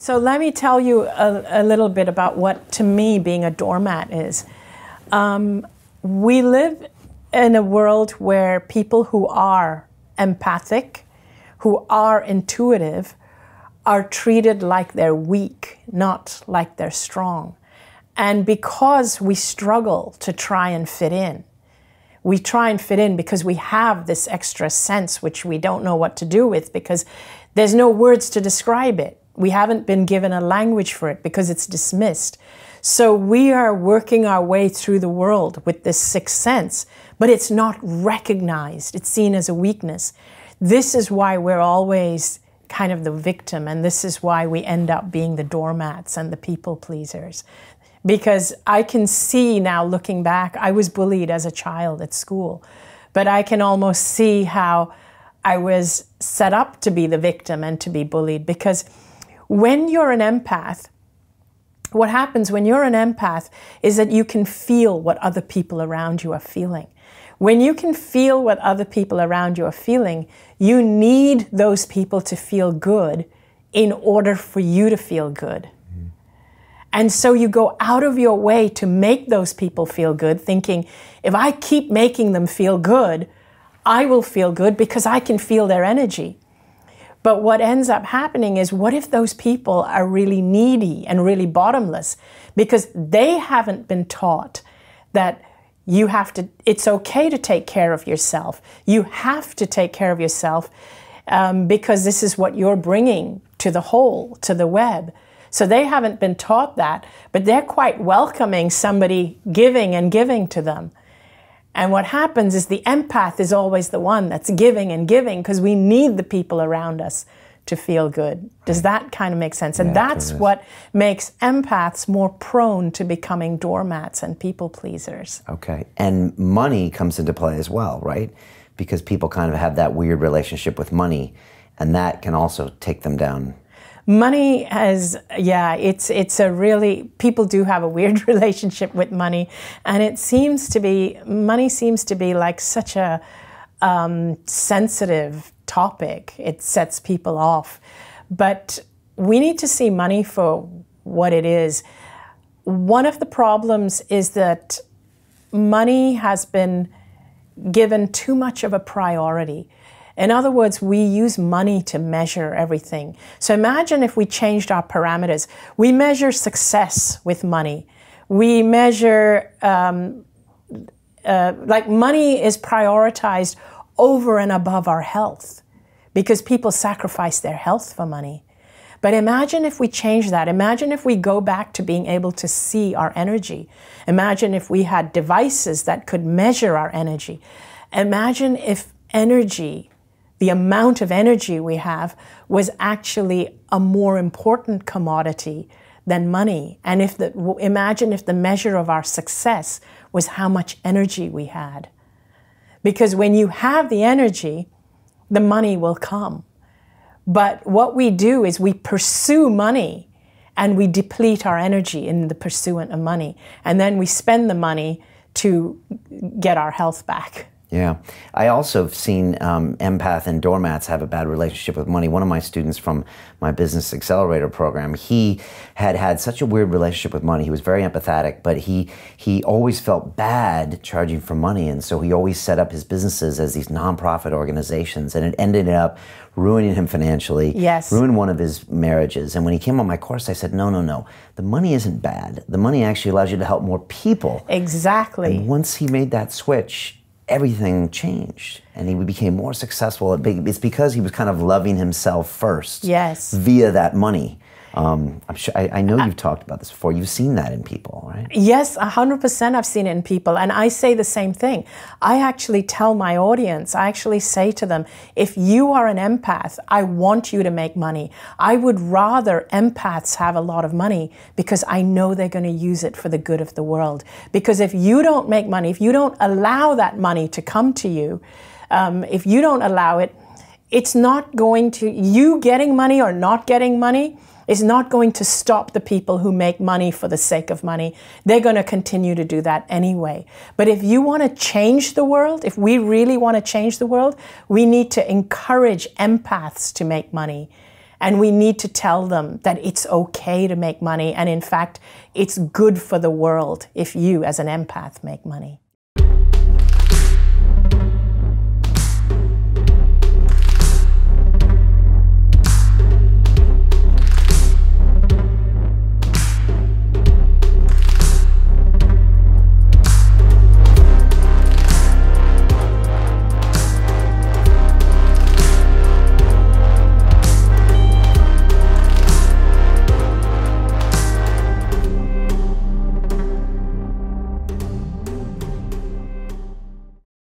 So let me tell you a little bit about what, to me, being a doormat is. We live in a world where people who are empathic, who are intuitive, are treated like they're weak, not like they're strong. And because we struggle to try and fit in, we try and fit in because we have this extra sense which we don't know what to do with because there's no words to describe it. We haven't been given a language for it because it's dismissed. So we are working our way through the world with this sixth sense, but it's not recognized. It's seen as a weakness. This is why we're always kind of the victim, and this is why we end up being the doormats and the people pleasers. Because I can see now, looking back, I was bullied as a child at school, but I can almost see how I was set up to be the victim and to be bullied. Because when you're an empath, what happens when you're an empath is that you can feel what other people around you are feeling. When you can feel what other people around you are feeling, you need those people to feel good in order for you to feel good. And so you go out of your way to make those people feel good, thinking, if I keep making them feel good, I will feel good because I can feel their energy. But what ends up happening is, what if those people are really needy and really bottomless? Because they haven't been taught that you have to, it's okay to take care of yourself. You have to take care of yourself because this is what you're bringing to the whole, to the web. So they haven't been taught that, but they're quite welcoming somebody giving and giving to them. And what happens is the empath is always the one that's giving and giving because we need the people around us to feel good. Does that kind of make sense? And that's what makes empaths more prone to becoming doormats and people pleasers. Okay. And money comes into play as well, right? Because people kind of have that weird relationship with money, and that can also take them down. Money has, it's a really, people do have a weird relationship with money, and it seems to be, money seems to be like such a sensitive topic. It sets people off. But we need to see money for what it is. One of the problems is that money has been given too much of a priority. In other words, we use money to measure everything. So imagine if we changed our parameters. We measure success with money. We measure, like money is prioritized over and above our health because people sacrifice their health for money. But imagine if we change that. Imagine if we go back to being able to see our energy. Imagine if we had devices that could measure our energy. Imagine if energy, the amount of energy we have, was actually a more important commodity than money. And imagine if the measure of our success was how much energy we had. Because when you have the energy, the money will come. But what we do is we pursue money and we deplete our energy in the pursuit of money. And then we spend the money to get our health back. Yeah. I also have seen empath and doormats have a bad relationship with money. One of my students from my Business Accelerator program, he had such a weird relationship with money. He was very empathetic, but he always felt bad charging for money, and so he always set up his businesses as these nonprofit organizations, and it ended up ruining him financially, ruined one of his marriages. And when he came on my course, I said, no, no, no. The money isn't bad. The money actually allows you to help more people. Exactly. And once he made that switch, everything changed, and he became more successful. It's because he was kind of loving himself first, via that money. I'm sure, I know you've talked about this before. You've seen that in people, right? Yes, 100% I've seen it in people, and I say the same thing. I actually tell my audience, I actually say to them, if you are an empath, I want you to make money. I would rather empaths have a lot of money because I know they're going to use it for the good of the world. Because if you don't make money, if you don't allow that money to come to you, if you don't allow it, it's not going to, you getting money or not getting money is not going to stop the people who make money for the sake of money. They're going to continue to do that anyway. But if you want to change the world, if we really want to change the world, we need to encourage empaths to make money. And we need to tell them that it's okay to make money. And in fact, it's good for the world if you, as an empath, make money.